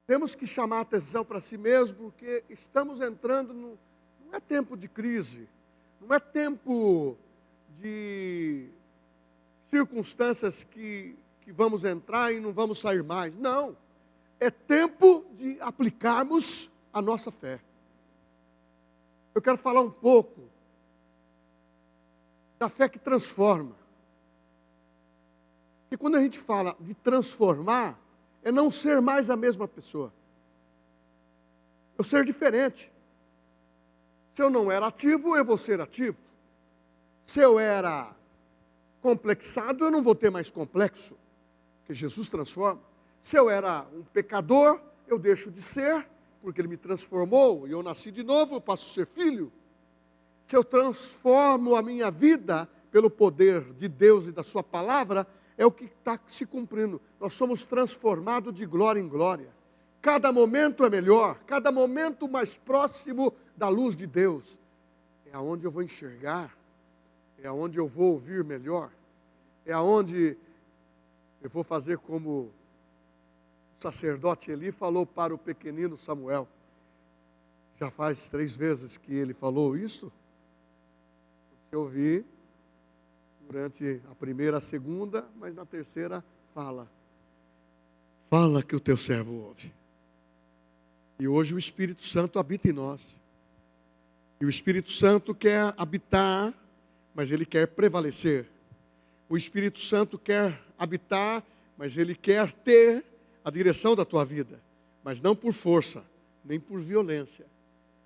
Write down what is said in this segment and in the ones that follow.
Temos que chamar a atenção para si mesmo, porque estamos entrando não é tempo de crise, não é tempo de circunstâncias que vamos entrar e não vamos sair mais. Não, é tempo de aplicarmos a nossa fé. Eu quero falar um pouco da fé que transforma. Porque quando a gente fala de transformar, é não ser mais a mesma pessoa. Eu ser diferente. Se eu não era ativo, eu vou ser ativo. Se eu era complexado, eu não vou ter mais complexo. Porque Jesus transforma. Se eu era um pecador, eu deixo de ser, porque Ele me transformou, e eu nasci de novo, eu passo a ser filho. Se eu transformo a minha vida pelo poder de Deus e da sua palavra, é o que está se cumprindo. Nós somos transformados de glória em glória. Cada momento é melhor, cada momento mais próximo da luz de Deus. É aonde eu vou enxergar, é aonde eu vou ouvir melhor, é aonde eu vou fazer como o sacerdote Eli falou para o pequenino Samuel. Já faz 3 vezes que ele falou isso. Você ouvir durante a primeira, a segunda, mas na terceira fala. Fala que o teu servo ouve. E hoje o Espírito Santo habita em nós. E o Espírito Santo quer habitar, mas ele quer prevalecer. O Espírito Santo quer habitar, mas ele quer ter a direção da tua vida. Mas não por força, nem por violência.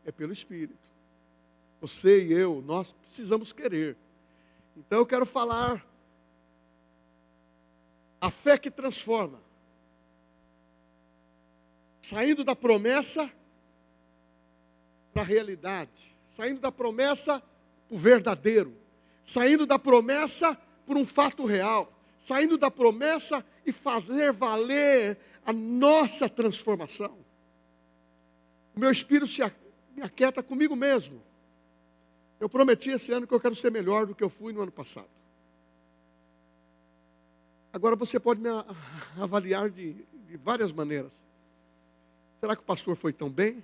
É pelo Espírito. Você e eu, nós precisamos querer. Então eu quero falar a fé que transforma. Saindo da promessa para a realidade. Saindo da promessa para o verdadeiro. Saindo da promessa por um fato real. Saindo da promessa e fazer valer a nossa transformação. O meu espírito me aquieta comigo mesmo. Eu prometi esse ano que eu quero ser melhor do que eu fui no ano passado. Agora você pode me avaliar de várias maneiras. Será que o pastor foi tão bem?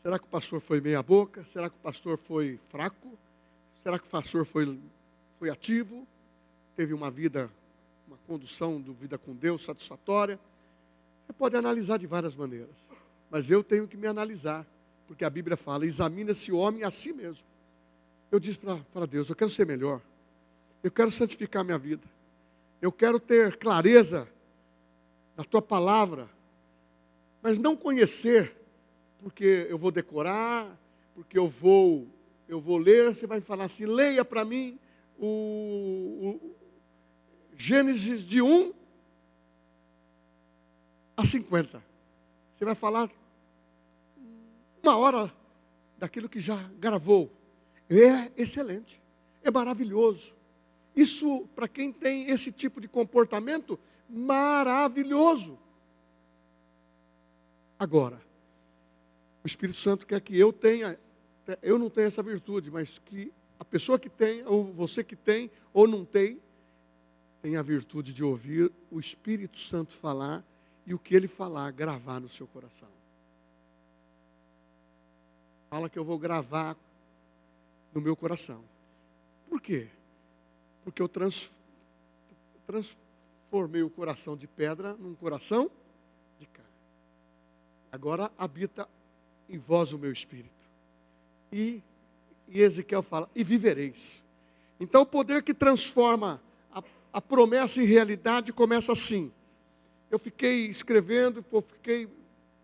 Será que o pastor foi meia boca? Será que o pastor foi fraco? Será que o pastor foi ativo? Teve uma condução de vida com Deus satisfatória? Você pode analisar de várias maneiras. Mas eu tenho que me analisar. Porque a Bíblia fala, examina esse homem a si mesmo. Eu disse para Deus, eu quero ser melhor. Eu quero santificar minha vida. Eu quero ter clareza da tua palavra. Mas não conhecer, porque eu vou decorar, porque eu vou ler. Você vai falar assim, leia para mim o Gênesis de 1 a 50. Você vai falar 1 hora daquilo que já gravou. É excelente, é maravilhoso. Isso, para quem tem esse tipo de comportamento, maravilhoso. Agora, o Espírito Santo quer que eu não tenho essa virtude, mas que a pessoa que tem, ou você que tem, ou não tem a virtude de ouvir o Espírito Santo falar, e o que ele falar, gravar no seu coração. Fala que eu vou gravar no meu coração. Por quê? Porque eu transformei o coração de pedra num coração de carne. Agora habita em vós o meu espírito. E Ezequiel fala, e vivereis. Então o poder que transforma a promessa em realidade começa assim. Eu fiquei escrevendo, fiquei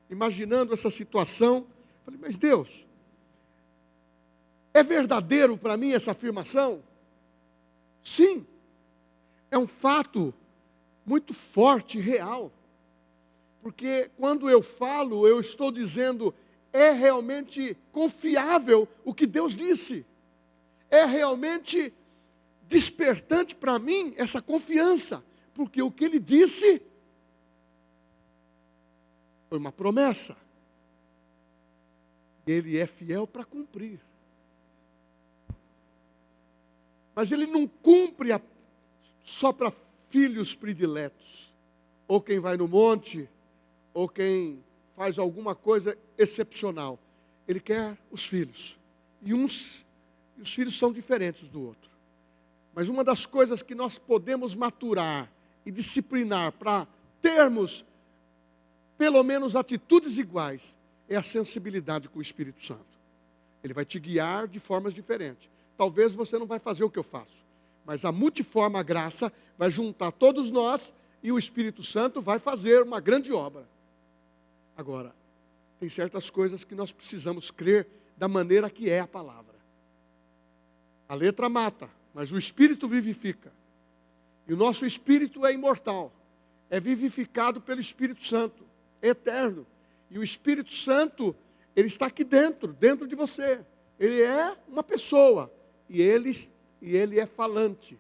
imaginando essa situação. Falei, mas Deus, é verdadeiro para mim essa afirmação? Sim. É um fato muito forte e real. Porque quando eu falo, eu estou dizendo, é realmente confiável o que Deus disse. É realmente despertante para mim essa confiança. Porque o que Ele disse foi uma promessa. Ele é fiel para cumprir. Mas Ele não cumpre só para filhos prediletos. Ou quem vai no monte, ou quem faz alguma coisa excepcional. Ele quer os filhos. E os filhos são diferentes do outro. Mas uma das coisas que nós podemos maturar e disciplinar para termos, pelo menos, atitudes iguais, é a sensibilidade com o Espírito Santo. Ele vai te guiar de formas diferentes. Talvez você não vai fazer o que eu faço, mas a multiforme graça vai juntar todos nós e o Espírito Santo vai fazer uma grande obra. Agora, tem certas coisas que nós precisamos crer da maneira que é a palavra. A letra mata, mas o Espírito vivifica. E o nosso Espírito é imortal, é vivificado pelo Espírito Santo, é eterno. E o Espírito Santo, ele está aqui dentro de você. Ele é uma pessoa, e ele é falante.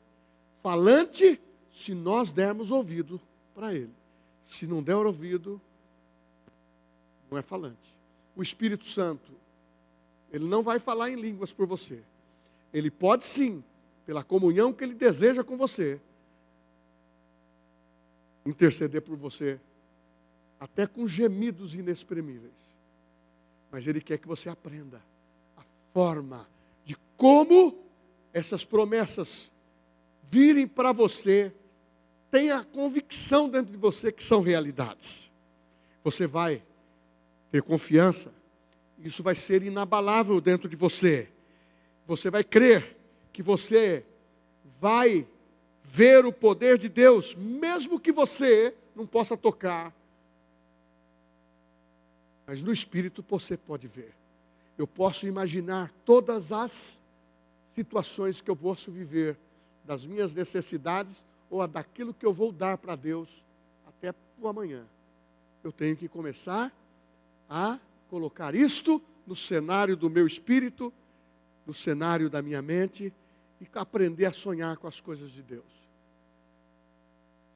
Falante se nós dermos ouvido para ele. Se não der ouvido, não é falante. O Espírito Santo, ele não vai falar em línguas por você. Ele pode sim, pela comunhão que ele deseja com você, interceder por você, até com gemidos inexprimíveis. Mas ele quer que você aprenda a forma de como essas promessas virem para você, tenha a convicção dentro de você que são realidades. Você vai ter confiança, isso vai ser inabalável dentro de você. Você vai crer que você vai ver o poder de Deus, mesmo que você não possa tocar. Mas no Espírito você pode ver. Eu posso imaginar todas as situações que eu posso viver, das minhas necessidades ou daquilo que eu vou dar para Deus até o amanhã. Eu tenho que começar a colocar isto no cenário do meu espírito, no cenário da minha mente, e aprender a sonhar com as coisas de Deus.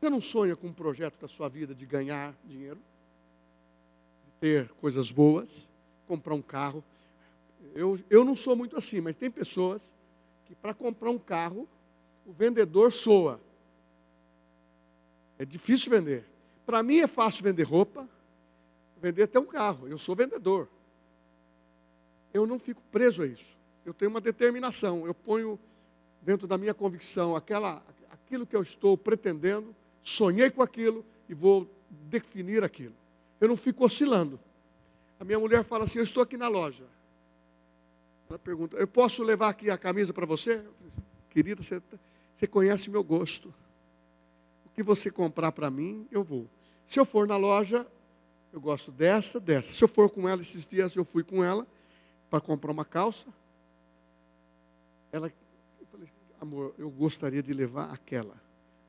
Você não sonha com um projeto da sua vida de ganhar dinheiro? De ter coisas boas? Comprar um carro? Eu não sou muito assim, mas tem pessoas que para comprar um carro, o vendedor soa. É difícil vender. Para mim é fácil vender roupa, vender até um carro. Eu sou vendedor. Eu não fico preso a isso. Eu tenho uma determinação. Eu ponho dentro da minha convicção aquilo que eu estou pretendendo, sonhei com aquilo e vou definir aquilo. Eu não fico oscilando. A minha mulher fala assim, eu estou aqui na loja. Ela pergunta, eu posso levar aqui a camisa para você? Eu falei assim, querida, você conhece meu gosto. O que você comprar para mim, eu vou. Se eu for na loja, eu gosto dessa. Se eu for com ela esses dias, eu fui com ela para comprar uma calça. Eu falei, amor, eu gostaria de levar aquela.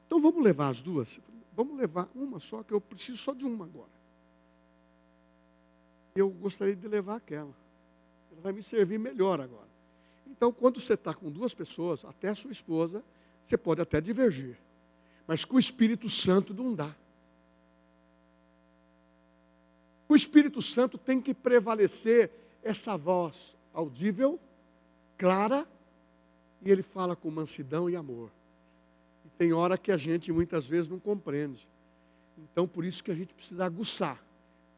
Então vamos levar as duas? Falei, vamos levar uma só, que eu preciso só de uma agora. Eu gostaria de levar aquela. Ela vai me servir melhor agora. Então, quando você está com duas pessoas, até a sua esposa, você pode até divergir. Mas com o Espírito Santo não dá. O Espírito Santo tem que prevalecer essa voz audível, clara, e ele fala com mansidão e amor. E tem hora que a gente muitas vezes não compreende. Então, por isso que a gente precisa aguçar.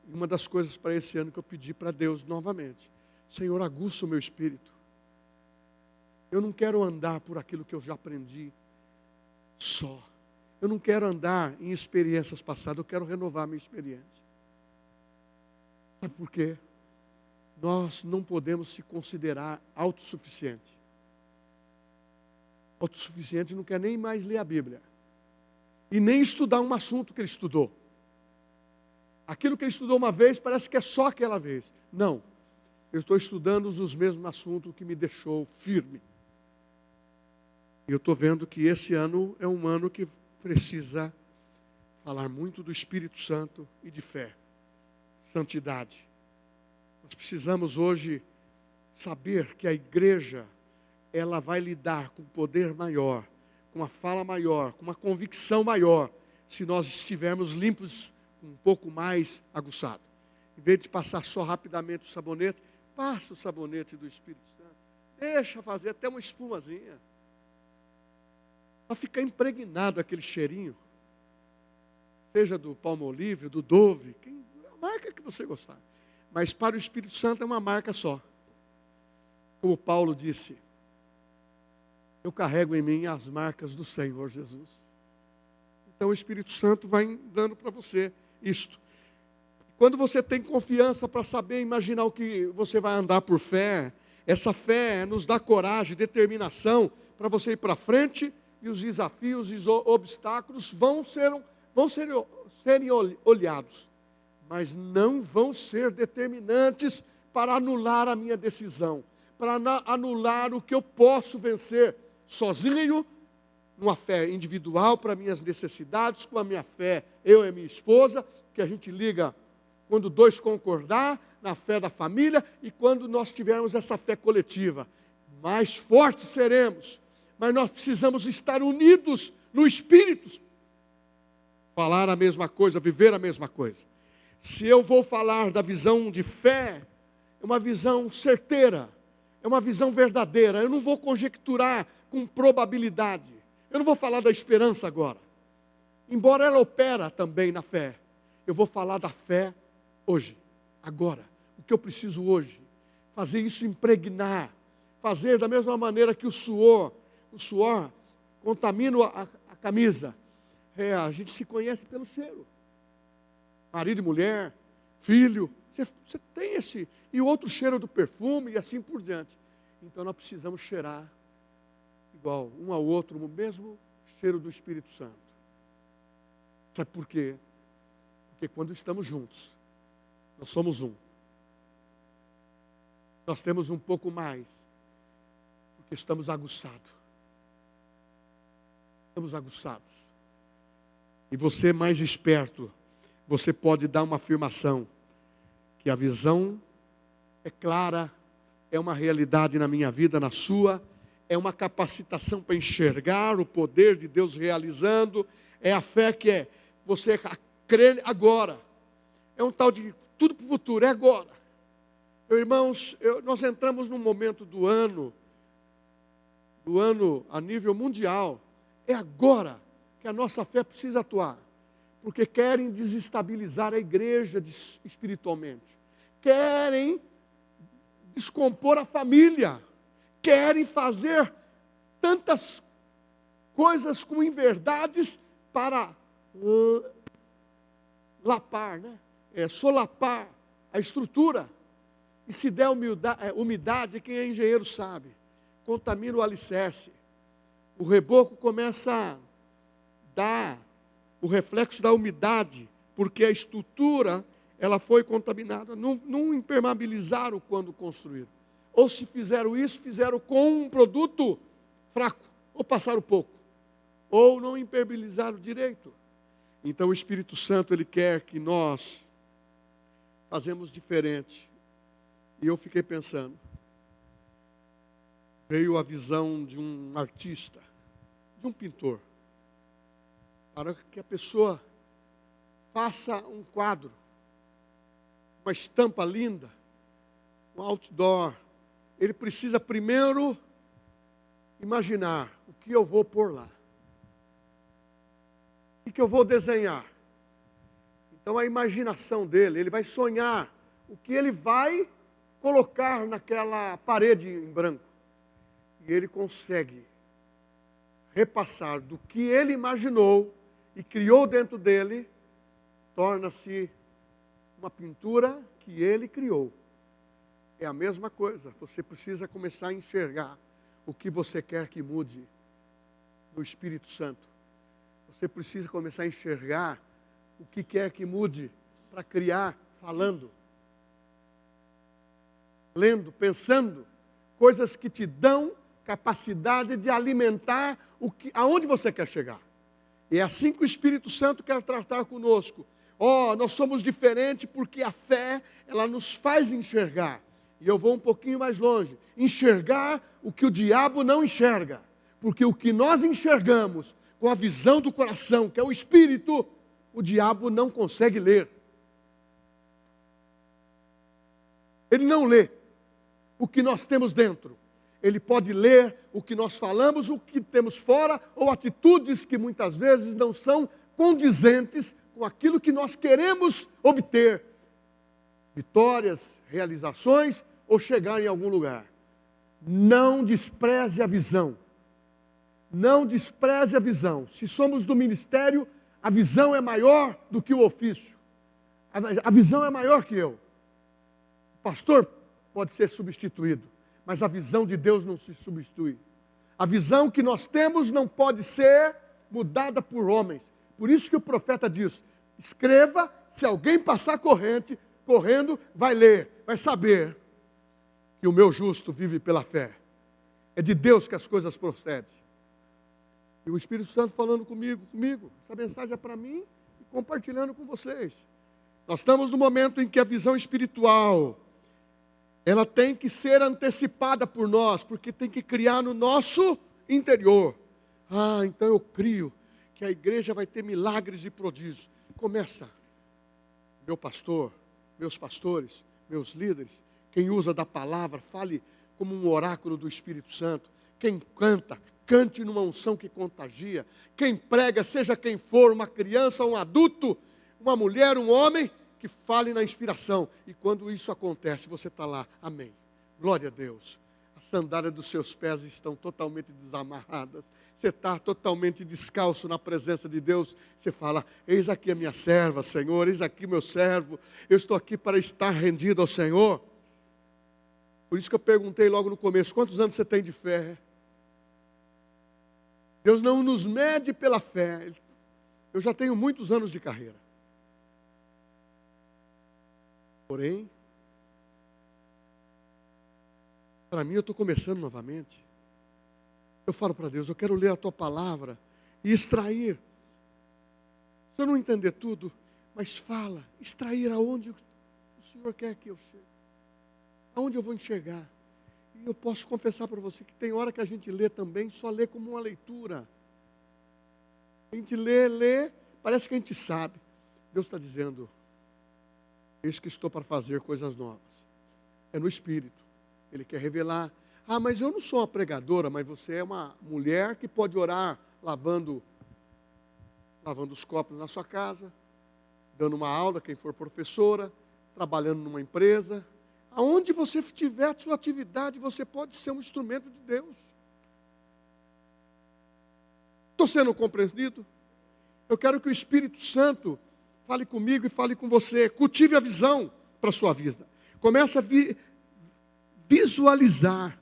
E uma das coisas para esse ano que eu pedi para Deus novamente, Senhor, aguça o meu espírito. Eu não quero andar por aquilo que eu já aprendi só. Eu não quero andar em experiências passadas, eu quero renovar a minha experiência. Sabe por quê? Nós não podemos se considerar autossuficiente. Autossuficiente não quer nem mais ler a Bíblia. E nem estudar um assunto que ele estudou. Aquilo que ele estudou uma vez parece que é só aquela vez. Não. Eu estou estudando os mesmos assuntos que me deixou firme. E eu estou vendo que esse ano é um ano que precisa falar muito do Espírito Santo e de fé, santidade. Nós precisamos hoje saber que a igreja, ela vai lidar com poder maior, com uma fala maior, com uma convicção maior, se nós estivermos limpos, um pouco mais aguçado. Em vez de passar só rapidamente o sabonete, passa o sabonete do Espírito Santo. Deixa fazer até uma espumazinha. Para ficar impregnado aquele cheirinho. Seja do Palmolive, do Dove. marca que você gostar. Mas para o Espírito Santo é uma marca só. Como Paulo disse, eu carrego em mim as marcas do Senhor Jesus. Então o Espírito Santo vai dando para você isto. Quando você tem confiança para saber imaginar o que você vai andar por fé, essa fé nos dá coragem, determinação para você ir para frente, e os desafios e os obstáculos serem olhados, mas não vão ser determinantes para anular a minha decisão, para anular o que eu posso vencer sozinho, numa fé individual para minhas necessidades, com a minha fé, eu e a minha esposa, que a gente liga quando dois concordar, na fé da família, e quando nós tivermos essa fé coletiva, mais fortes seremos, mas nós precisamos estar unidos no Espírito, falar a mesma coisa, viver a mesma coisa. Se eu vou falar da visão de fé, é uma visão certeira, é uma visão verdadeira, eu não vou conjecturar com probabilidade, eu não vou falar da esperança agora, embora ela opera também na fé, eu vou falar da fé hoje, agora, o que eu preciso hoje, fazer isso impregnar, fazer da mesma maneira que o suor contamina a camisa, a gente se conhece pelo cheiro, marido e mulher, filho, você tem esse, e o outro cheiro do perfume, e assim por diante, então nós precisamos cheirar igual, um ao outro, o mesmo cheiro do Espírito Santo. Sabe por quê? Porque quando estamos juntos, nós somos um. Nós temos um pouco mais, porque estamos aguçados. Estamos aguçados. E você mais esperto, você pode dar uma afirmação, que a visão é clara, é uma realidade na minha vida, na sua, é uma capacitação para enxergar o poder de Deus realizando, é a fé que é você crer agora, é um tal de tudo para o futuro, é agora. Irmãos, nós entramos num momento do ano a nível mundial, é agora que a nossa fé precisa atuar, porque querem desestabilizar a igreja espiritualmente, querem descompor a família, querem fazer tantas coisas com inverdades para lapar, solapar a estrutura. E se der umidade, quem é engenheiro sabe, contamina o alicerce. O reboco começa a dar o reflexo da umidade, porque a estrutura ela foi contaminada. Não impermeabilizaram quando construíram. Ou se fizeram isso, fizeram com um produto fraco, ou passaram pouco, ou não impermeabilizaram direito. Então o Espírito Santo, Ele quer que nós fazemos diferente. E eu fiquei pensando, veio a visão de um artista, de um pintor, para que a pessoa faça um quadro, uma estampa linda, um outdoor. Ele precisa primeiro imaginar o que eu vou pôr lá. O que eu vou desenhar. Então a imaginação dele, ele vai sonhar o que ele vai colocar naquela parede em branco. E ele consegue repassar do que ele imaginou e criou dentro dele, torna-se uma pintura que ele criou. É a mesma coisa, você precisa começar a enxergar o que você quer que mude no Espírito Santo. Você precisa começar a enxergar o que quer que mude para criar, falando, lendo, pensando, coisas que te dão capacidade de alimentar aonde você quer chegar. E é assim que o Espírito Santo quer tratar conosco. Nós somos diferentes porque a fé, ela nos faz enxergar. E eu vou um pouquinho mais longe. Enxergar o que o diabo não enxerga. Porque o que nós enxergamos com a visão do coração, que é o Espírito, o diabo não consegue ler. Ele não lê o que nós temos dentro. Ele pode ler o que nós falamos, o que temos fora, ou atitudes que muitas vezes não são condizentes com aquilo que nós queremos obter. vitórias, realizações ou chegar em algum lugar. Não despreze a visão. Não despreze a visão. Se somos do ministério, a visão é maior do que o ofício. A visão é maior que eu. O pastor pode ser substituído, mas a visão de Deus não se substitui. A visão que nós temos não pode ser mudada por homens. Por isso que o profeta diz: escreva, se alguém passar correndo, vai ler, vai saber que o meu justo vive pela fé. É de Deus que as coisas procedem. E o Espírito Santo falando comigo, essa mensagem é para mim e compartilhando com vocês. Nós estamos no momento em que a visão espiritual, ela tem que ser antecipada por nós, porque tem que criar no nosso interior. Então eu crio que a igreja vai ter milagres e prodígios. Começa, meu pastor, meus pastores, meus líderes, quem usa da palavra, fale como um oráculo do Espírito Santo. Quem canta, cante numa unção que contagia. Quem prega, seja quem for, uma criança, um adulto, uma mulher, um homem, que fale na inspiração. E quando isso acontece, você está lá, amém. Glória a Deus. As sandálias dos seus pés estão totalmente desamarradas. Você está totalmente descalço na presença de Deus. Você fala: eis aqui a minha serva, Senhor, eis aqui meu servo. Eu estou aqui para estar rendido ao Senhor. Por isso que eu perguntei logo no começo: quantos anos você tem de fé? Deus não nos mede pela fé. Eu já tenho muitos anos de carreira. Porém, para mim eu estou começando novamente. Eu falo para Deus: eu quero ler a tua palavra e extrair. Se eu não entender tudo, mas fala, extrair aonde o Senhor quer que eu chegue. Aonde eu vou enxergar. E eu posso confessar para você que tem hora que a gente lê também, só lê como uma leitura. A gente lê, parece que a gente sabe. Deus está dizendo: eis que estou para fazer coisas novas. É no Espírito. Ele quer revelar. Mas eu não sou uma pregadora, mas você é uma mulher que pode orar lavando os copos na sua casa, dando uma aula, quem for professora, trabalhando numa empresa. Aonde você tiver a sua atividade, você pode ser um instrumento de Deus. Estou sendo compreendido? Eu quero que o Espírito Santo fale comigo e fale com você. Cultive a visão para a sua vida. Comece a visualizar.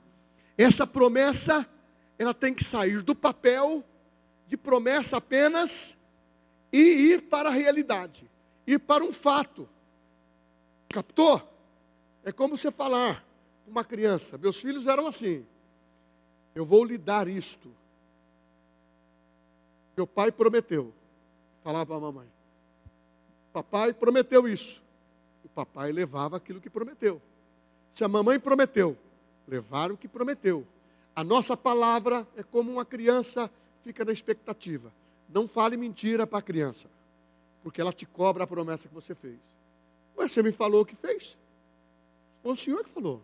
Essa promessa, ela tem que sair do papel de promessa apenas e ir para a realidade. Ir para um fato. Captou? É como você falar com uma criança: meus filhos eram assim, eu vou lhe dar isto. Meu pai prometeu. Falava para a mamãe: papai prometeu isso. O papai levava aquilo que prometeu. Se a mamãe prometeu, levar o que prometeu. A nossa palavra é como uma criança fica na expectativa. Não fale mentira para a criança, porque ela te cobra a promessa que você fez. Você me falou o que fez. Foi o Senhor que falou.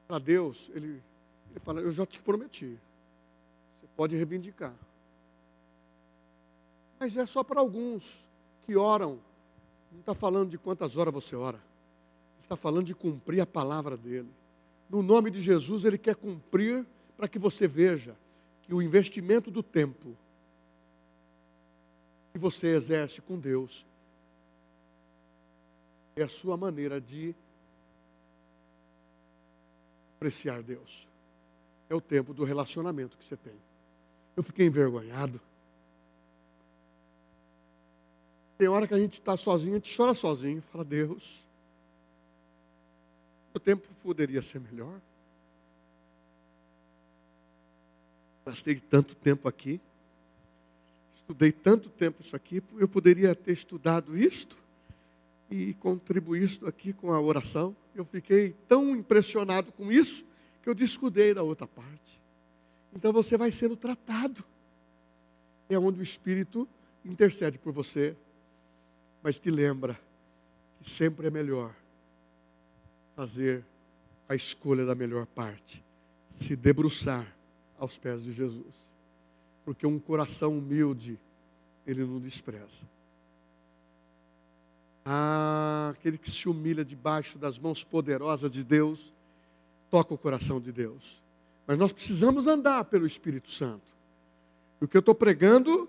Para Deus, ele fala: eu já te prometi. Você pode reivindicar. Mas é só para alguns que oram. Não está falando de quantas horas você ora. Ele está falando de cumprir a palavra dele. No nome de Jesus, ele quer cumprir para que você veja que o investimento do tempo que você exerce com Deus é a sua maneira de apreciar Deus. É o tempo do relacionamento que você tem. Eu fiquei envergonhado. Tem hora que a gente está sozinho, a gente chora sozinho. Fala: Deus, o tempo poderia ser melhor. Gastei tanto tempo aqui. Estudei tanto tempo isso aqui. Eu poderia ter estudado isto e contribuído aqui com a oração. Eu fiquei tão impressionado com isso que eu descuidei da outra parte. Então você vai sendo tratado. É onde o Espírito intercede por você, mas te lembra que sempre é melhor fazer a escolha da melhor parte, se debruçar aos pés de Jesus, porque um coração humilde Ele não despreza. Ah, aquele que se humilha debaixo das mãos poderosas de Deus, toca o coração de Deus. Mas nós precisamos andar pelo Espírito Santo. E o que eu estou pregando,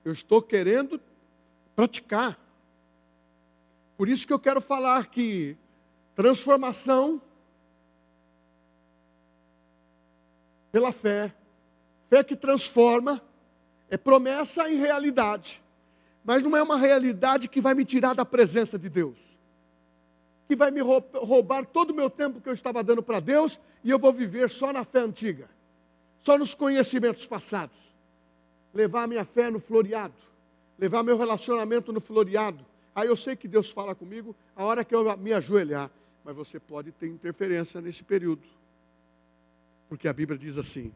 eu estou querendo praticar. Por isso que eu quero falar que transformação pela fé, fé que transforma, é promessa em realidade. Mas não é uma realidade que vai me tirar da presença de Deus. Que vai me roubar todo o meu tempo que eu estava dando para Deus e eu vou viver só na fé antiga. Só nos conhecimentos passados. Levar a minha fé no floreado. Levar meu relacionamento no floreado. Aí eu sei que Deus fala comigo a hora que eu me ajoelhar. Mas você pode ter interferência nesse período. Porque a Bíblia diz assim,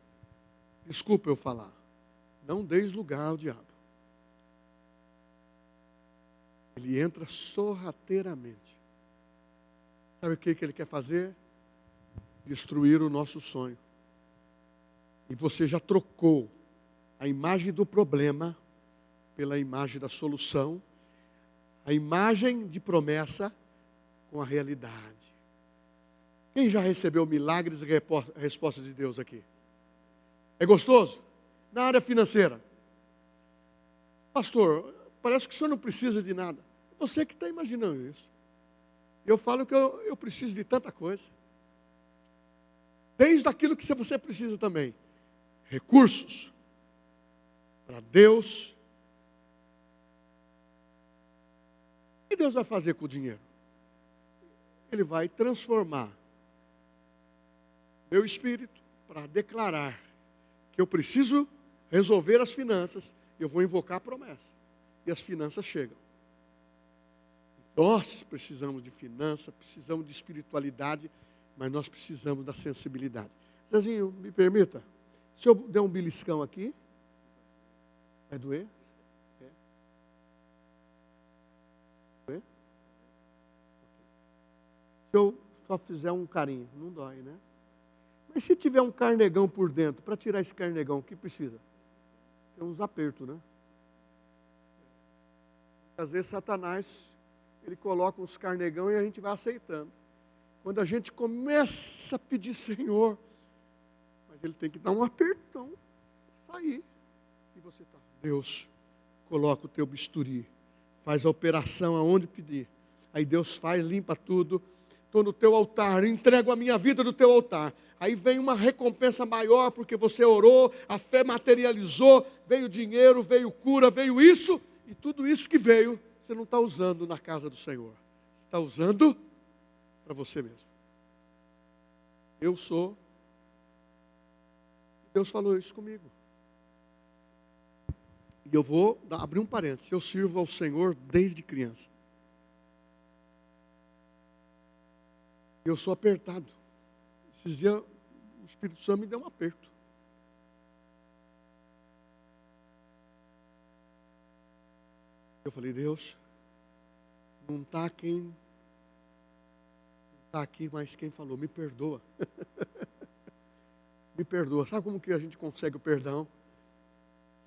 desculpa eu falar, não deis lugar ao diabo. Ele entra sorrateiramente. Sabe o que ele quer fazer? Destruir o nosso sonho. E você já trocou a imagem do problema pela imagem da solução, a imagem de promessa com a realidade. Quem já recebeu milagres e respostas de Deus aqui? É gostoso? Na área financeira. Pastor, parece que o senhor não precisa de nada. Você que está imaginando isso. Eu falo que eu preciso de tanta coisa. Desde aquilo que você precisa também. Recursos. Para Deus. O que Deus vai fazer com o dinheiro? Ele vai transformar meu espírito para declarar que eu preciso resolver as finanças. Eu vou invocar a promessa. E as finanças chegam. Nós precisamos de finança, precisamos de espiritualidade, mas nós precisamos da sensibilidade. Zezinho, me permita, se eu der um beliscão aqui, vai doer? É. Doer? Se eu só fizer um carinho, não dói, né? Mas se tiver um carnegão por dentro, para tirar esse carnegão, o que precisa? Tem uns apertos, né? Às vezes Satanás, ele coloca uns carnegão e a gente vai aceitando. Quando a gente começa a pedir, Senhor, mas ele tem que dar um apertão, sair. E você está, Deus, coloca o teu bisturi, faz a operação aonde pedir. Aí Deus faz, limpa tudo. Estou no teu altar, entrego a minha vida no teu altar. Aí vem uma recompensa maior, porque você orou, a fé materializou, veio dinheiro, veio cura, veio isso, e tudo isso que veio, você não está usando na casa do Senhor. Você está usando para você mesmo. Eu sou. Deus falou isso comigo. E eu vou abrir um parênteses. Eu sirvo ao Senhor desde criança. Eu sou apertado. Esses dias o Espírito Santo me deu um aperto. Eu falei, Deus, não está aqui, mas quem falou, me perdoa. Me perdoa. Sabe como que a gente consegue o perdão?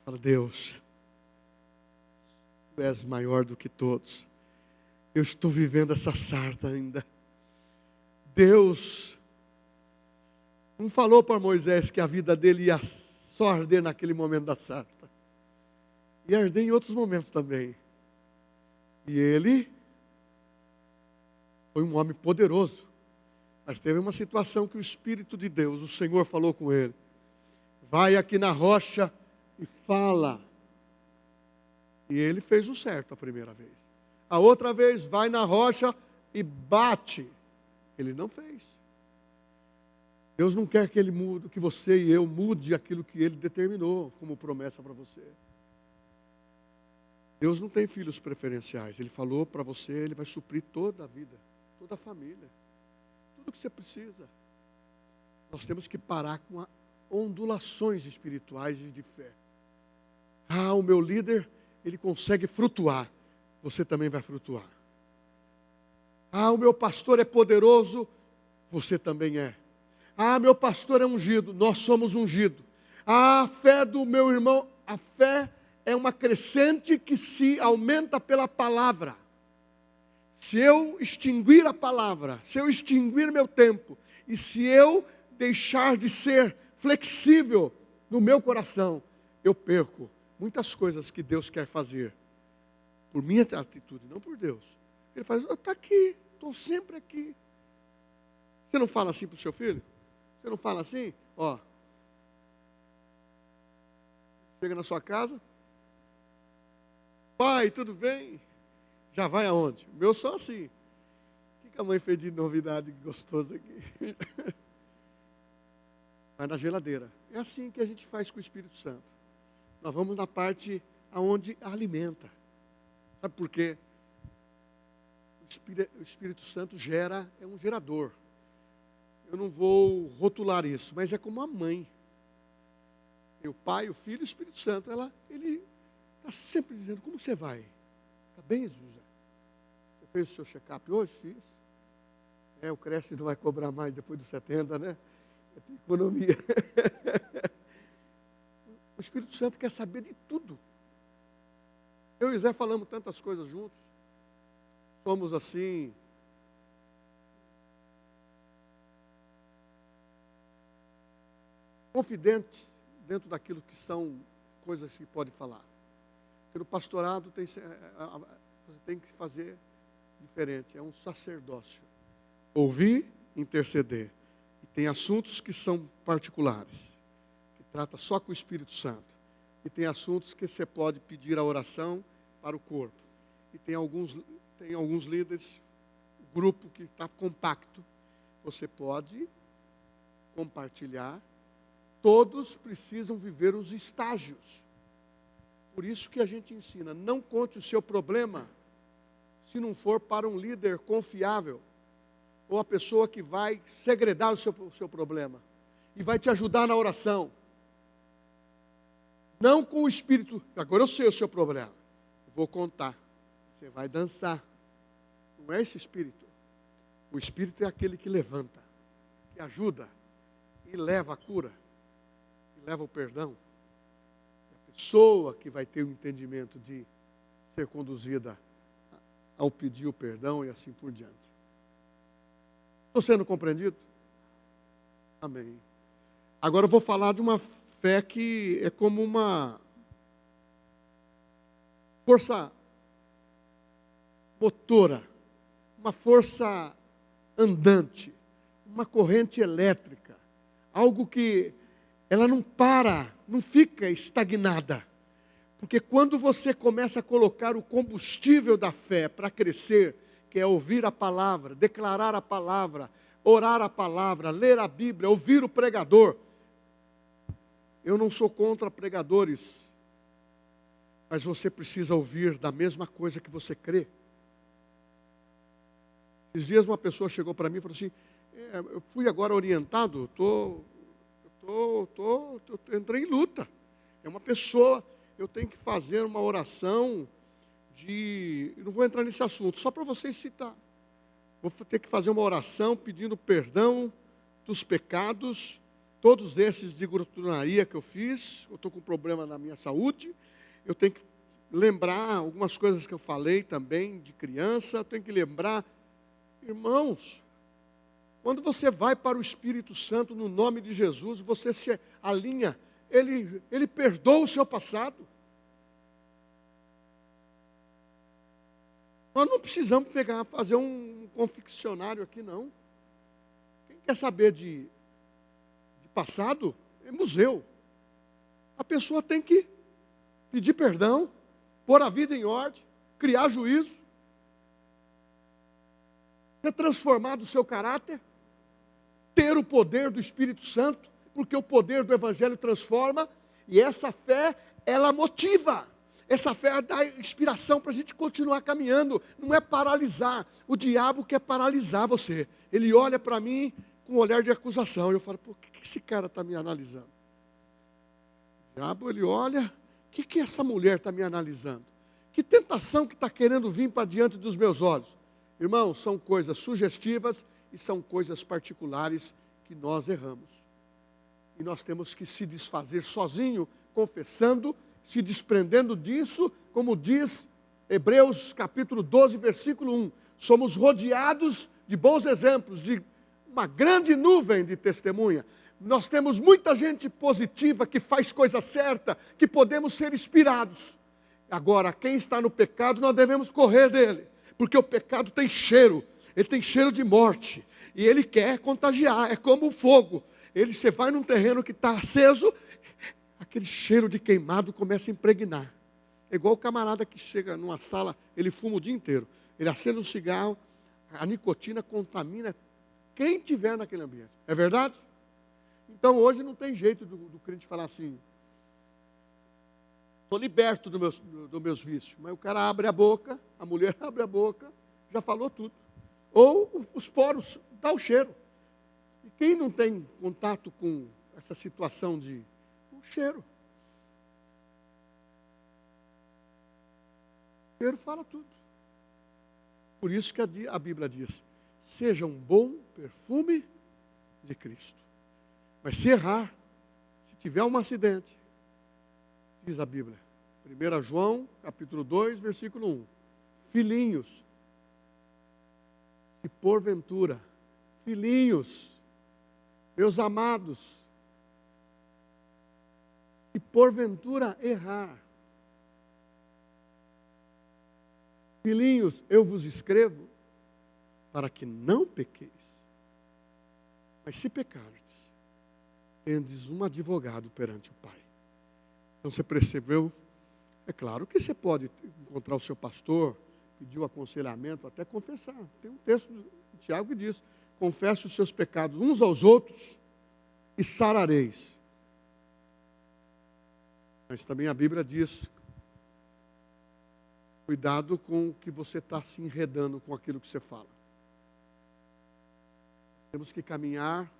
Fala, Deus, Tu és maior do que todos. Eu estou vivendo essa sarta ainda. Deus não falou para Moisés que a vida dele ia só arder naquele momento da sarta. Ia arder em outros momentos também. E ele foi um homem poderoso. Mas teve uma situação que o Espírito de Deus, o Senhor falou com ele. Vai aqui na rocha e fala. E ele fez o certo a primeira vez. A outra vez, vai na rocha e bate. Ele não fez. Deus não quer que ele mude, que você e eu mude aquilo que ele determinou como promessa para você. Deus não tem filhos preferenciais. Ele falou para você, ele vai suprir toda a vida, toda a família, tudo que você precisa. Nós temos que parar com ondulações espirituais e de fé. Ah, o meu líder, ele consegue frutuar. Você também vai frutuar. Ah, o meu pastor é poderoso. Você também é. Ah, meu pastor é ungido. Nós somos ungidos. Ah, a fé do meu irmão, a fé é uma crescente que se aumenta pela palavra. Se eu extinguir a palavra, se eu extinguir meu tempo, e se eu deixar de ser flexível no meu coração, eu perco muitas coisas que Deus quer fazer. Por minha atitude, não por Deus. Ele faz, está aqui, estou sempre aqui. Você não fala assim para o seu filho? Você não fala assim? Ó, chega na sua casa, pai, tudo bem? Já vai aonde? O meu só assim. O que a mãe fez de novidade gostosa aqui? Vai na geladeira. É assim que a gente faz com o Espírito Santo. Nós vamos na parte aonde alimenta. Sabe por quê? O Espírito Santo é um gerador. Eu não vou rotular isso, mas é como a mãe. E o Pai, o Filho e o Espírito Santo. Ele está sempre dizendo, como você vai? Está bem, José? Você fez o seu check-up hoje? Fiz. O Cresce não vai cobrar mais depois dos 70, né? Tem economia. O Espírito Santo quer saber de tudo. Eu e Zé falamos tantas coisas juntos. Somos assim, confidentes dentro daquilo que são coisas que pode falar. Porque no pastorado você tem que fazer diferente. É um sacerdócio. Ouvir, interceder. E tem assuntos que são particulares, que trata só com o Espírito Santo. E tem assuntos que você pode pedir a oração para o corpo. E tem alguns líderes, o grupo que está compacto. Você pode compartilhar. Todos precisam viver os estágios. Por isso que a gente ensina, não conte o seu problema se não for para um líder confiável, ou a pessoa que vai segredar o seu problema, e vai te ajudar na oração. Não com o espírito, agora eu sei o seu problema, eu vou contar, você vai dançar. Não é esse espírito. O espírito é aquele que levanta, que ajuda, e leva a cura, e leva o perdão. A pessoa que vai ter o entendimento de ser conduzida ao pedir o perdão e assim por diante. Estou sendo compreendido? Amém. Agora eu vou falar de uma fé que é como uma força motora, uma força andante, uma corrente elétrica, algo que ela não para, não fica estagnada. Porque quando você começa a colocar o combustível da fé para crescer, que é ouvir a palavra, declarar a palavra, orar a palavra, ler a Bíblia, ouvir o pregador. Eu não sou contra pregadores, mas você precisa ouvir da mesma coisa que você crê. Esses dias uma pessoa chegou para mim e falou assim, eu fui agora orientado, entrei em luta. É uma pessoa, eu tenho que fazer uma oração não vou entrar nesse assunto, só para vocês citar. Vou ter que fazer uma oração pedindo perdão dos pecados, todos esses de glutonaria que eu fiz, eu estou com problema na minha saúde, eu tenho que lembrar algumas coisas que eu falei também de criança, eu tenho que lembrar, irmãos, quando você vai para o Espírito Santo no nome de Jesus, você se alinha, ele perdoa o seu passado. Nós não precisamos fazer um confeccionário aqui, não. Quem quer saber de passado, é museu. A pessoa tem que pedir perdão, pôr a vida em ordem, criar juízo, ser transformado o seu caráter, ter o poder do Espírito Santo, porque o poder do Evangelho transforma, e essa fé, ela motiva. Essa fé dá inspiração para a gente continuar caminhando, não é paralisar. O diabo quer paralisar você. Ele olha para mim com um olhar de acusação. E eu falo, por que esse cara está me analisando? O diabo, ele olha, o que essa mulher está me analisando? Que tentação que está querendo vir para diante dos meus olhos? Irmãos, são coisas sugestivas e são coisas particulares que nós erramos. E nós temos que se desfazer sozinho, confessando, se desprendendo disso, como diz Hebreus capítulo 12, versículo 1. somos rodeados de bons exemplos, de uma grande nuvem de testemunha. Nós temos muita gente positiva que faz coisa certa, que podemos ser inspirados. Agora, quem está no pecado, nós devemos correr dele, porque o pecado tem cheiro, ele tem cheiro de morte, e ele quer contagiar, é como o fogo. Você vai num terreno que está aceso, aquele cheiro de queimado começa a impregnar. É igual o camarada que chega numa sala, ele fuma o dia inteiro, ele acende um cigarro, a nicotina contamina quem tiver naquele ambiente. É verdade? Então hoje não tem jeito do crente falar assim, estou liberto dos meus vícios. Mas o cara abre a boca, a mulher abre a boca, já falou tudo. Ou os poros, dá o cheiro. E quem não tem contato com essa situação de o cheiro? O cheiro fala tudo. Por isso que a Bíblia diz, seja um bom perfume de Cristo. Mas se errar, se tiver um acidente, diz a Bíblia, 1 João, capítulo 2, versículo 1, filhinhos, se porventura, filhinhos, meus amados, se porventura errar, filhinhos, eu vos escrevo para que não pequeis. Mas se pecardes, tendes um advogado perante o Pai. Então você percebeu? É claro que você pode encontrar o seu pastor, pedir o aconselhamento, até confessar. Tem um texto de Tiago que diz, confesse os seus pecados uns aos outros e sarareis. Mas também a Bíblia diz, cuidado com o que você está se enredando com aquilo que você fala. Temos que caminhar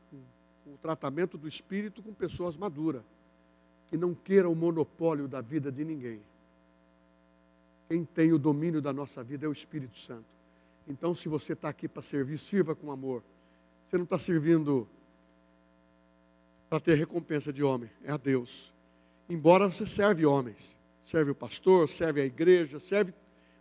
com o tratamento do Espírito com pessoas maduras, que não queiram o monopólio da vida de ninguém. Quem tem o domínio da nossa vida é o Espírito Santo. Então, se você está aqui para servir, sirva com amor. Você não está servindo para ter recompensa de homem, é a Deus. Embora você serve homens, serve o pastor, serve a igreja,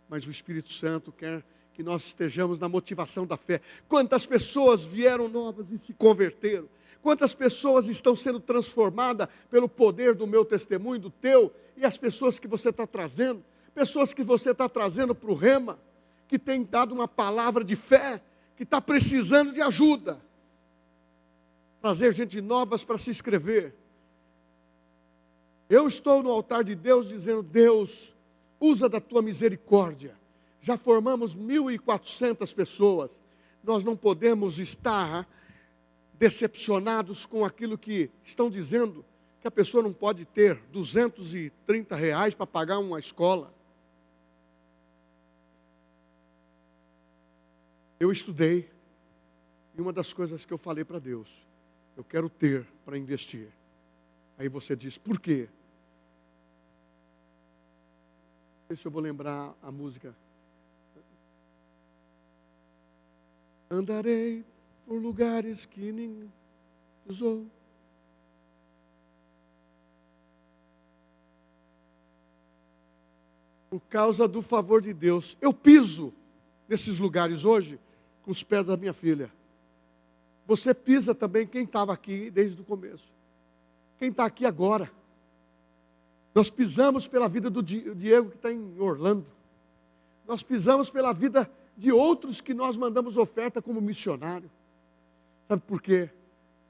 mas o Espírito Santo quer que nós estejamos na motivação da fé. Quantas pessoas vieram novas e se converteram? Quantas pessoas estão sendo transformadas pelo poder do meu testemunho, do teu, e as pessoas que você está trazendo? Pessoas que você está trazendo para o Rema, que tem dado uma palavra de fé, que está precisando de ajuda. Trazer gente novas para se inscrever. Eu estou no altar de Deus dizendo, Deus, usa da tua misericórdia. Já formamos 1.400 pessoas. Nós não podemos estar decepcionados com aquilo que estão dizendo, que a pessoa não pode ter R$230 para pagar uma escola. Eu estudei, e uma das coisas que eu falei para Deus, eu quero ter para investir. Aí você diz, por quê? Não sei se eu vou lembrar a música. Andarei por lugares que ninguém usou. Por causa do favor de Deus. Eu piso nesses lugares hoje com os pés da minha filha. Você pisa também quem estava aqui desde o começo. Quem está aqui agora. Nós pisamos pela vida do Diego que está em Orlando. Nós pisamos pela vida de outros que nós mandamos oferta como missionário. Sabe por quê?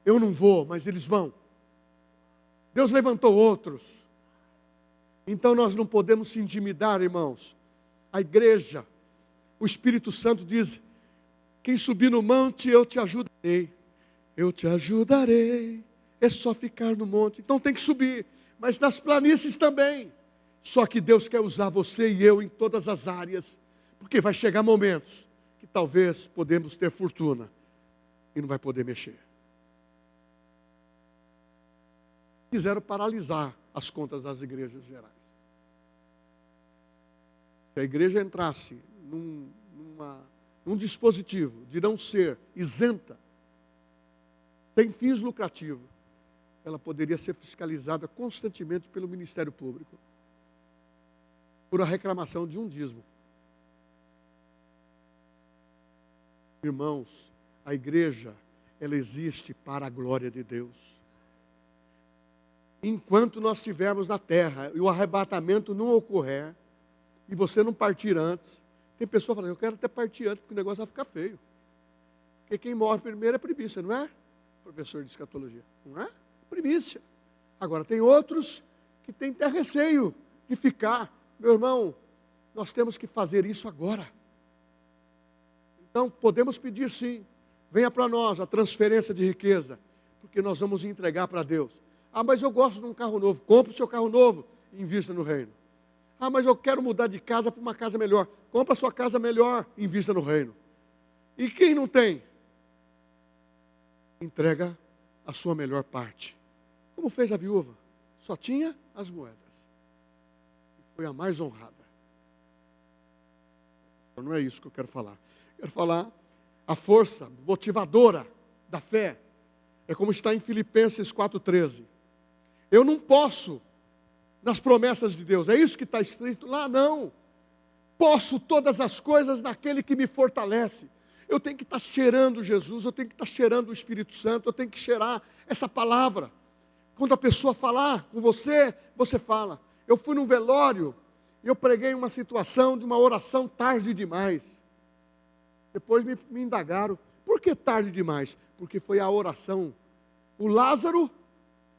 Eu não vou, mas eles vão. Deus levantou outros. Então nós não podemos se intimidar, irmãos. A igreja, o Espírito Santo diz, quem subir no monte, eu te ajudarei. Eu te ajudarei. É só ficar no monte. Então tem que subir, mas nas planícies também. Só que Deus quer usar você e eu em todas as áreas. Porque vai chegar momentos que talvez podemos ter fortuna e não vai poder mexer. Quiseram paralisar as contas das igrejas gerais. Se a igreja entrasse num dispositivo de não ser isenta, sem fins lucrativos, ela poderia ser fiscalizada constantemente pelo Ministério Público por a reclamação de um dízimo. Irmãos, a igreja, ela existe para a glória de Deus. Enquanto nós estivermos na terra e o arrebatamento não ocorrer, e você não partir antes, tem pessoa falando, eu quero até partir antes, porque o negócio vai ficar feio. Porque quem morre primeiro é primícia, não é? Professor de escatologia, não é? Primícia. Agora, tem outros que têm até receio de ficar. Meu irmão, nós temos que fazer isso agora. Então, podemos pedir sim, venha para nós a transferência de riqueza, porque nós vamos entregar para Deus. Ah, mas eu gosto de um carro novo. Compre o seu carro novo e invista no reino. Ah, mas eu quero mudar de casa para uma casa melhor. Compre a sua casa melhor e invista no reino. E quem não tem? Entrega a sua melhor parte. Como fez a viúva? Só tinha as moedas. Foi a mais honrada. Não é isso que eu quero falar. Quero falar a força motivadora da fé. É como está em Filipenses 4,13. Eu não posso nas promessas de Deus. É isso que está escrito lá? Não. Posso todas as coisas naquele que me fortalece. Eu tenho que estar cheirando Jesus, eu tenho que estar cheirando o Espírito Santo, eu tenho que cheirar essa palavra. Quando a pessoa falar com você, você fala. Eu fui num velório e eu preguei uma situação de uma oração tarde demais. Depois me indagaram, por que tarde demais? Porque foi a oração. O Lázaro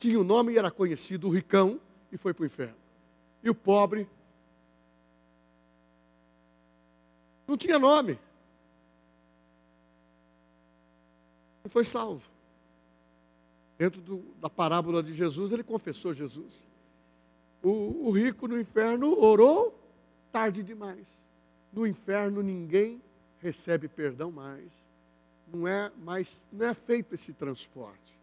tinha o nome e era conhecido, o ricão, e foi para o inferno. E o pobre não tinha nome. E foi salvo. Dentro da parábola de Jesus, ele confessou Jesus. O rico no inferno orou tarde demais. No inferno ninguém recebe perdão mais. Não é feito esse transporte.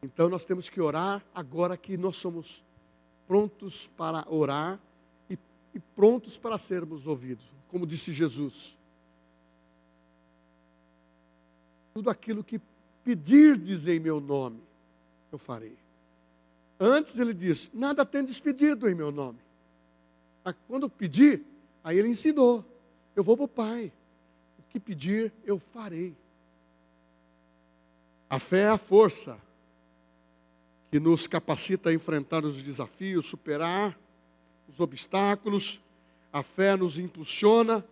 Então nós temos que orar agora que nós somos prontos para orar e prontos para sermos ouvidos. Como disse Jesus. Tudo aquilo que pedirdes em meu nome, eu farei. Antes ele diz, nada tendes pedido em meu nome. Quando pedir, aí ele ensinou, eu vou para o Pai. O que pedir, eu farei. A fé é a força que nos capacita a enfrentar os desafios, superar os obstáculos. A fé nos impulsiona.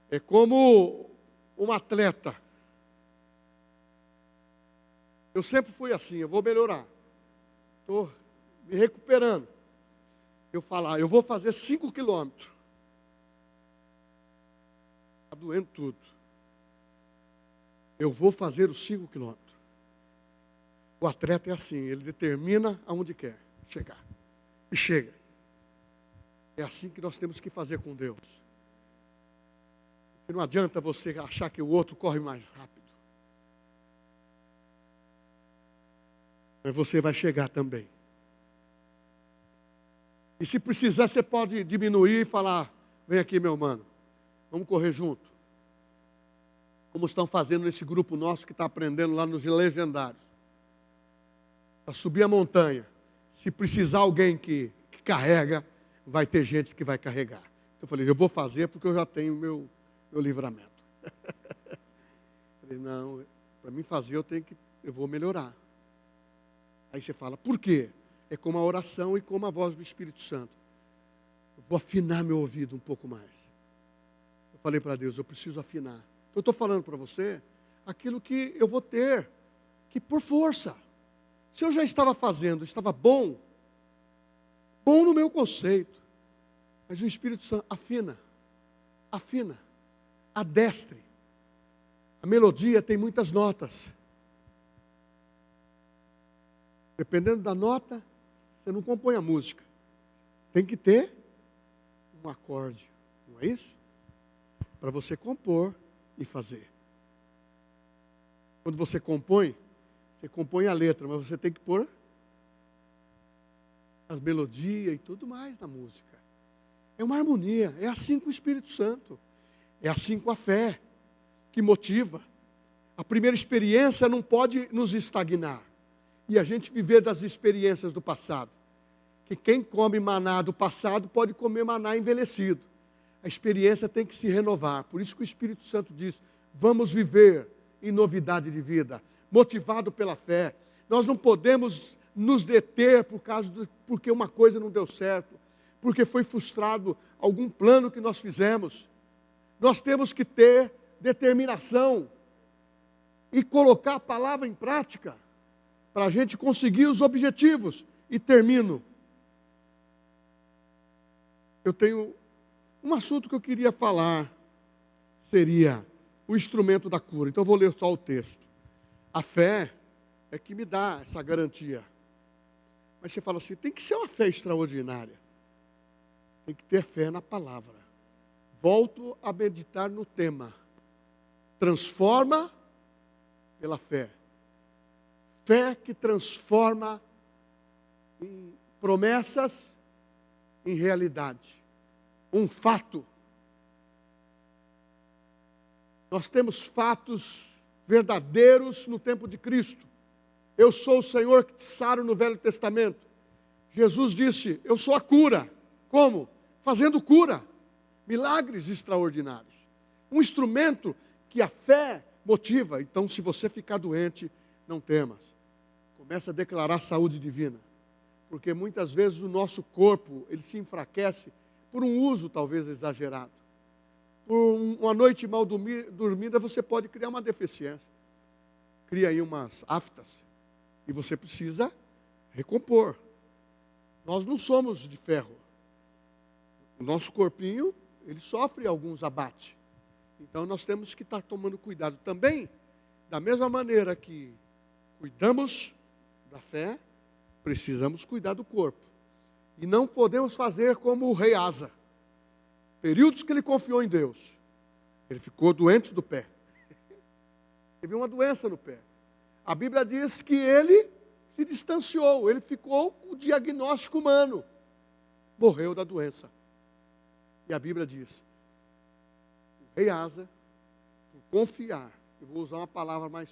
É como um atleta. Eu sempre fui assim, eu vou melhorar. Estou me recuperando. Eu falar, eu vou fazer 5 quilômetros. Está doendo tudo. Eu vou fazer os 5 quilômetros. O atleta é assim, ele determina aonde quer chegar. E chega. É assim que nós temos que fazer com Deus. Porque não adianta você achar que o outro corre mais rápido. Mas você vai chegar também. E se precisar, você pode diminuir e falar, vem aqui meu mano, vamos correr junto. Como estão fazendo nesse grupo nosso que está aprendendo lá nos legendários. Para subir a montanha, se precisar alguém que carrega, vai ter gente que vai carregar. Então eu falei, eu vou fazer porque eu já tenho meu livramento. Falei, não, para mim fazer eu vou melhorar. Aí você fala, por quê? É como a oração e como a voz do Espírito Santo. Eu vou afinar meu ouvido um pouco mais. Eu falei para Deus, eu preciso afinar. Então eu estou falando para você aquilo que eu vou ter, que por força. Se eu já estava fazendo, estava bom no meu conceito. Mas o Espírito Santo afina, adestre. A melodia tem muitas notas. Dependendo da nota, você não compõe a música. Tem que ter um acorde, não é isso? Para você compor e fazer. Quando você compõe a letra, mas você tem que pôr as melodias e tudo mais na música. É uma harmonia, é assim com o Espírito Santo. É assim com a fé, que motiva. A primeira experiência não pode nos estagnar. E a gente viver das experiências do passado. Que quem come maná do passado pode comer maná envelhecido. A experiência tem que se renovar. Por isso que o Espírito Santo diz, vamos viver em novidade de vida, motivado pela fé. Nós não podemos nos deter porque uma coisa não deu certo, porque foi frustrado algum plano que nós fizemos. Nós temos que ter determinação e colocar a palavra em prática para a gente conseguir os objetivos. E termino. Eu tenho um assunto que eu queria falar, seria o instrumento da cura. Então eu vou ler só o texto. A fé é que me dá essa garantia. Mas você fala assim, tem que ser uma fé extraordinária. Tem que ter fé na palavra. Volto a meditar no tema. Transforma pela fé. Fé que transforma em promessas em realidade. Um fato. Nós temos fatos verdadeiros no tempo de Cristo. Eu sou o Senhor que te saro no Velho Testamento. Jesus disse, eu sou a cura. Como? Fazendo cura. Milagres extraordinários. Um instrumento que a fé motiva. Então, se você ficar doente, não temas. Comece a declarar saúde divina. Porque muitas vezes o nosso corpo, ele se enfraquece por um uso talvez exagerado. Por uma noite mal dormida, você pode criar uma deficiência. Cria aí umas aftas. E você precisa recompor. Nós não somos de ferro. O nosso corpinho, ele sofre alguns abates. Então nós temos que estar tomando cuidado também, da mesma maneira que cuidamos da fé, precisamos cuidar do corpo. E não podemos fazer como o rei Asa. Períodos que ele confiou em Deus, ele ficou doente do pé. Teve uma doença no pé. A Bíblia diz que ele se distanciou, ele ficou com o diagnóstico humano. Morreu da doença. E a Bíblia diz, o rei Asa, por confiar, eu vou usar uma palavra mais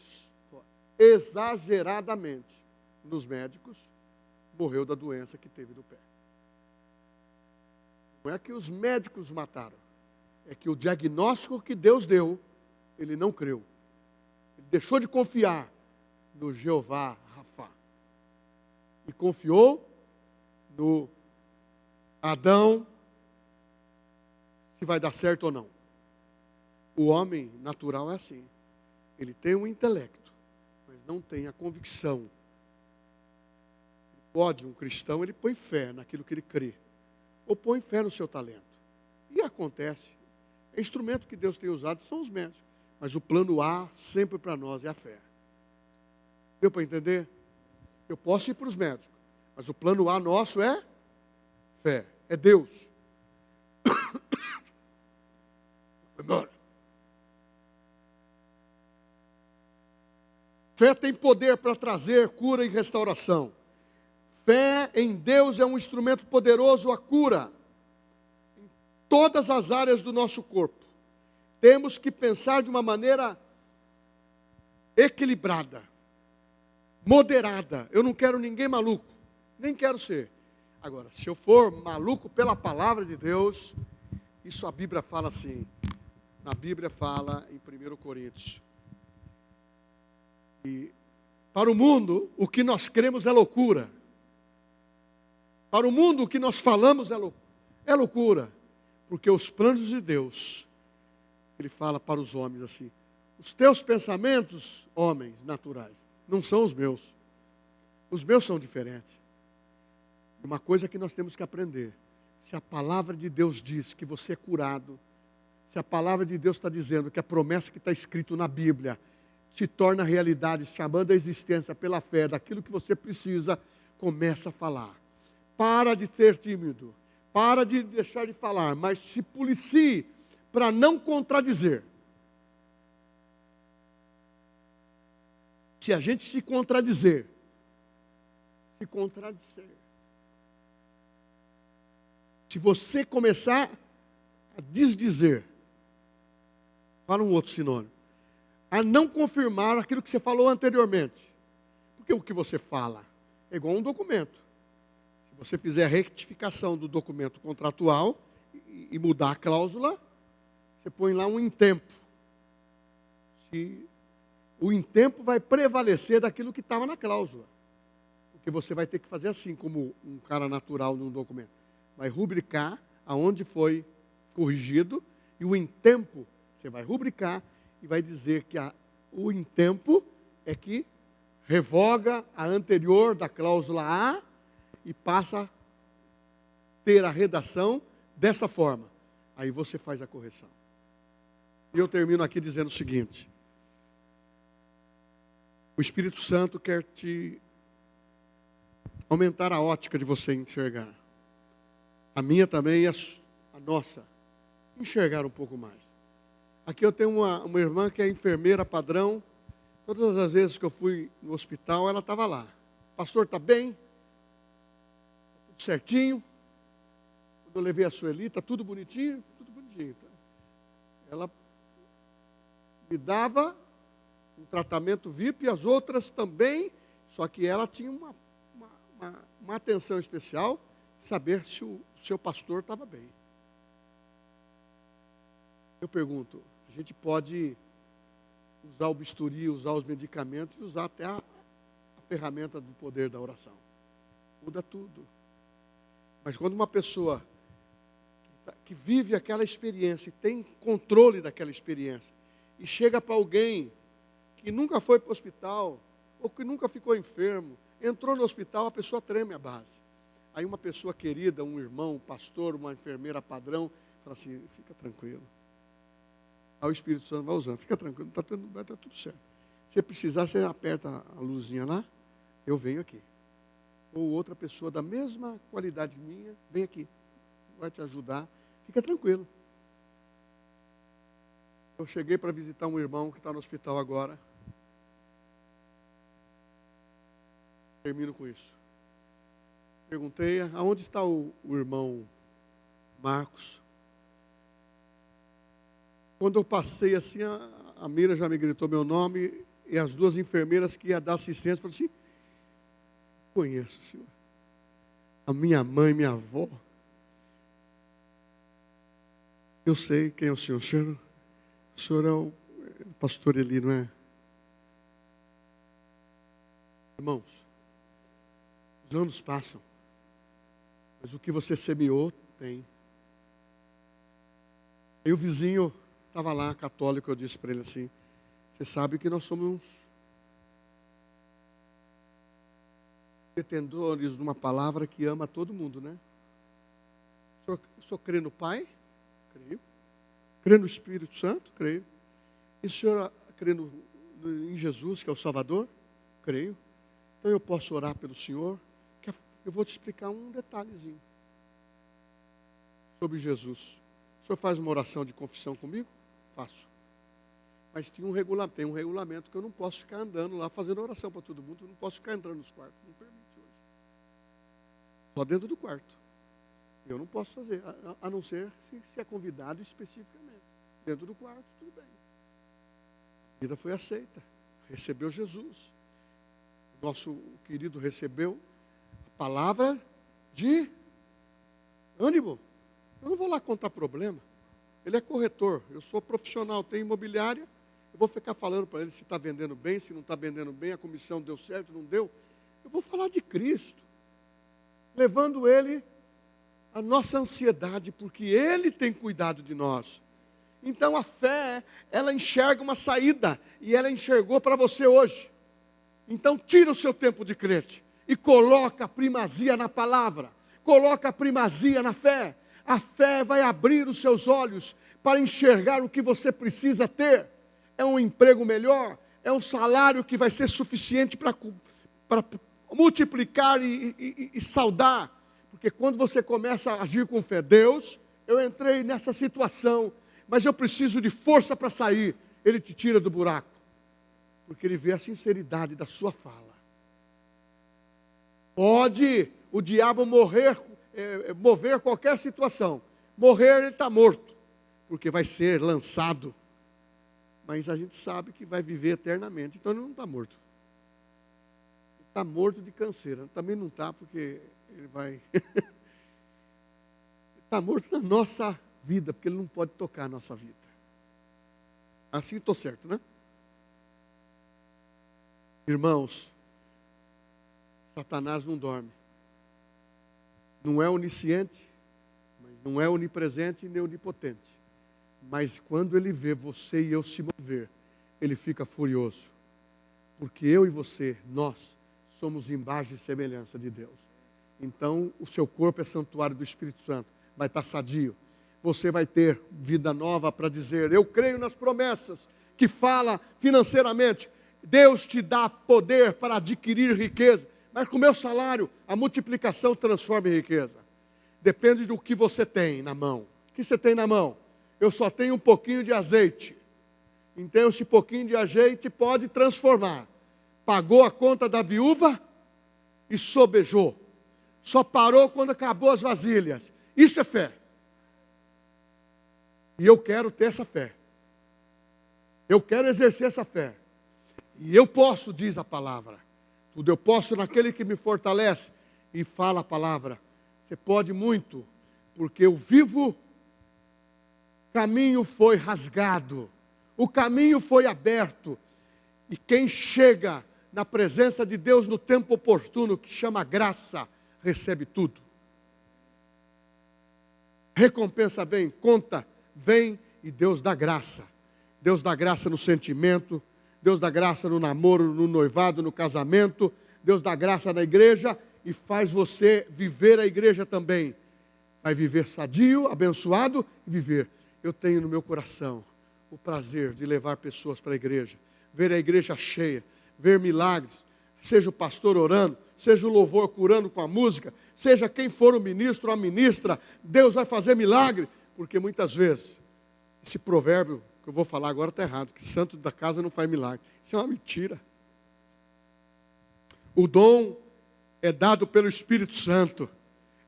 forte, exageradamente, nos médicos, morreu da doença que teve no pé. Não é que os médicos mataram, é que o diagnóstico que Deus deu, ele não creu. Ele deixou de confiar no Jeová Rafá. E confiou no Adão, se vai dar certo ou não. O homem natural é assim. Ele tem um intelecto, mas não tem a convicção. Pode, um cristão, ele põe fé naquilo que ele crê. Ou põe fé no seu talento. E acontece. O instrumento que Deus tem usado são os médicos. Mas o plano A, sempre para nós, é a fé. Deu para entender? Eu posso ir para os médicos. Mas o plano A nosso é fé. É Deus. Fé tem poder para trazer cura e restauração. Fé em Deus é um instrumento poderoso à cura. Em todas as áreas do nosso corpo. Temos que pensar de uma maneira equilibrada, moderada. Eu não quero ninguém maluco, nem quero ser. Agora, se eu for maluco pela palavra de Deus, isso a Bíblia fala assim. Na Bíblia fala em 1 Coríntios. E para o mundo, o que nós cremos é loucura. Para o mundo, o que nós falamos é loucura. Porque os planos de Deus, ele fala para os homens assim, os teus pensamentos, homens naturais, não são os meus. Os meus são diferentes. Uma coisa que nós temos que aprender. Se a palavra de Deus diz que você é curado, se a palavra de Deus está dizendo que a promessa que está escrito na Bíblia se torna realidade, chamando a existência pela fé daquilo que você precisa, começa a falar. Para de ser tímido, para de deixar de falar, mas se policie para não contradizer. Se a gente se contradizer, se você começar a desdizer, fala um outro sinônimo, a não confirmar aquilo que você falou anteriormente. Porque o que você fala é igual a um documento. Se você fizer a retificação do documento contratual, e mudar a cláusula, você põe lá um em tempo. Se o em tempo vai prevalecer daquilo que estava na cláusula. Porque você vai ter que fazer assim, como um cara natural num documento. Vai rubricar aonde foi corrigido, e o em tempo, você vai rubricar e vai dizer que o em tempo é que revoga a anterior da cláusula A e passa a ter a redação dessa forma. Aí você faz a correção. E eu termino aqui dizendo o seguinte: o Espírito Santo quer te aumentar a ótica de você enxergar. A minha também e a nossa. Enxergar um pouco mais. Aqui eu tenho uma irmã que é enfermeira padrão. Todas as vezes que eu fui no hospital, ela estava lá. Pastor, está bem? Tudo certinho? Quando eu levei a Sueli, está tudo bonitinho? Tudo bonitinho. Tá? Ela me dava um tratamento VIP e as outras também, só que ela tinha uma atenção especial, saber se o seu pastor estava bem. Eu pergunto, a gente pode usar o bisturi, usar os medicamentos e usar até a ferramenta do poder da oração. Muda tudo. Mas quando uma pessoa que vive aquela experiência e tem controle daquela experiência e chega para alguém que nunca foi para o hospital ou que nunca ficou enfermo, entrou no hospital, a pessoa treme a base. Aí uma pessoa querida, um irmão, um pastor, uma enfermeira padrão, fala assim, fica tranquilo. Aí o Espírito Santo vai usando, fica tranquilo, vai estar tudo certo. Se precisar, você aperta a luzinha lá, eu venho aqui. Ou outra pessoa da mesma qualidade minha, vem aqui, vai te ajudar, fica tranquilo. Eu cheguei para visitar um irmão que está no hospital agora. Termino com isso. Perguntei, aonde está o irmão Marcos? Quando eu passei assim, a Mira já me gritou meu nome, e as duas enfermeiras que iam dar assistência, falaram assim, conheço, senhor. A minha mãe, minha avó. Eu sei quem é o senhor. O senhor é o pastor Eli, não é? Irmãos, os anos passam, mas o que você semeou, tem. E o vizinho estava lá, católico, eu disse para ele assim, você sabe que nós somos detentores de uma palavra que ama todo mundo, né? O senhor crê no Pai? Creio. Crê no Espírito Santo? Creio. E o senhor crê em Jesus, que é o Salvador? Creio. Então eu posso orar pelo senhor? Eu vou te explicar um detalhezinho sobre Jesus. O senhor faz uma oração de confissão comigo? Faço. Mas tem um regulamento que eu não posso ficar andando lá fazendo oração para todo mundo, eu não posso ficar entrando nos quartos, não permite hoje. Só dentro do quarto. Eu não posso fazer, a não ser se é convidado especificamente. Dentro do quarto, tudo bem. A vida foi aceita, recebeu Jesus. Nosso querido recebeu a palavra de ânimo. Eu não vou lá contar problema. Ele é corretor, eu sou profissional, tenho imobiliária. Eu vou ficar falando para ele se está vendendo bem, se não está vendendo bem, a comissão deu certo, não deu. Eu vou falar de Cristo, levando ele a nossa ansiedade, porque ele tem cuidado de nós. Então a fé, ela enxerga uma saída, e ela enxergou para você hoje. Então tira o seu tempo de crente e coloca a primazia na palavra, coloca a primazia na fé. A fé vai abrir os seus olhos para enxergar o que você precisa ter. É um emprego melhor, é um salário que vai ser suficiente para multiplicar e saudar. Porque quando você começa a agir com fé, Deus, eu entrei nessa situação, mas eu preciso de força para sair. Ele te tira do buraco, porque ele vê a sinceridade da sua fala. Pode o diabo mover qualquer situação. Morrer, ele está morto, porque vai ser lançado. Mas a gente sabe que vai viver eternamente, então ele não está morto. Ele está morto de canseira. Também não está, porque ele vai... Ele está morto na nossa vida, porque ele não pode tocar a nossa vida. Assim estou certo, né? Irmãos, Satanás não dorme. Não é onisciente, não é onipresente nem onipotente. Mas quando ele vê você e eu se mover, ele fica furioso. Porque eu e você, nós, somos imagem e semelhança de Deus. Então, o seu corpo é santuário do Espírito Santo. Vai estar sadio. Você vai ter vida nova para dizer, eu creio nas promessas que fala financeiramente. Deus te dá poder para adquirir riqueza. Mas com o meu salário, a multiplicação transforma em riqueza. Depende do que você tem na mão. O que você tem na mão? Eu só tenho um pouquinho de azeite. Então esse pouquinho de azeite pode transformar. Pagou a conta da viúva e sobejou. Só parou quando acabou as vasilhas. Isso é fé. E eu quero ter essa fé. Eu quero exercer essa fé. E eu posso, diz a palavra. Tudo eu posso naquele que me fortalece. E fala a palavra. Você pode muito, porque o vivo caminho foi rasgado. O caminho foi aberto. E quem chega na presença de Deus no tempo oportuno, que chama graça, recebe tudo. Recompensa vem, conta vem e Deus dá graça. Deus dá graça no sentimento, Deus dá graça no namoro, no noivado, no casamento, Deus dá graça na igreja e faz você viver a igreja também. Vai viver sadio, abençoado e viver. Eu tenho no meu coração o prazer de levar pessoas para a igreja, ver a igreja cheia, ver milagres, seja o pastor orando, seja o louvor curando com a música, seja quem for o ministro ou a ministra, Deus vai fazer milagre, porque muitas vezes, esse provérbio que eu vou falar agora está errado, que santo da casa não faz milagre. Isso é uma mentira. O dom é dado pelo Espírito Santo,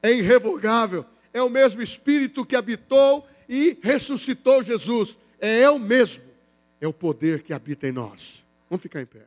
é irrevogável, é o mesmo Espírito que habitou e ressuscitou Jesus, é o mesmo, é o poder que habita em nós. Vamos ficar em pé.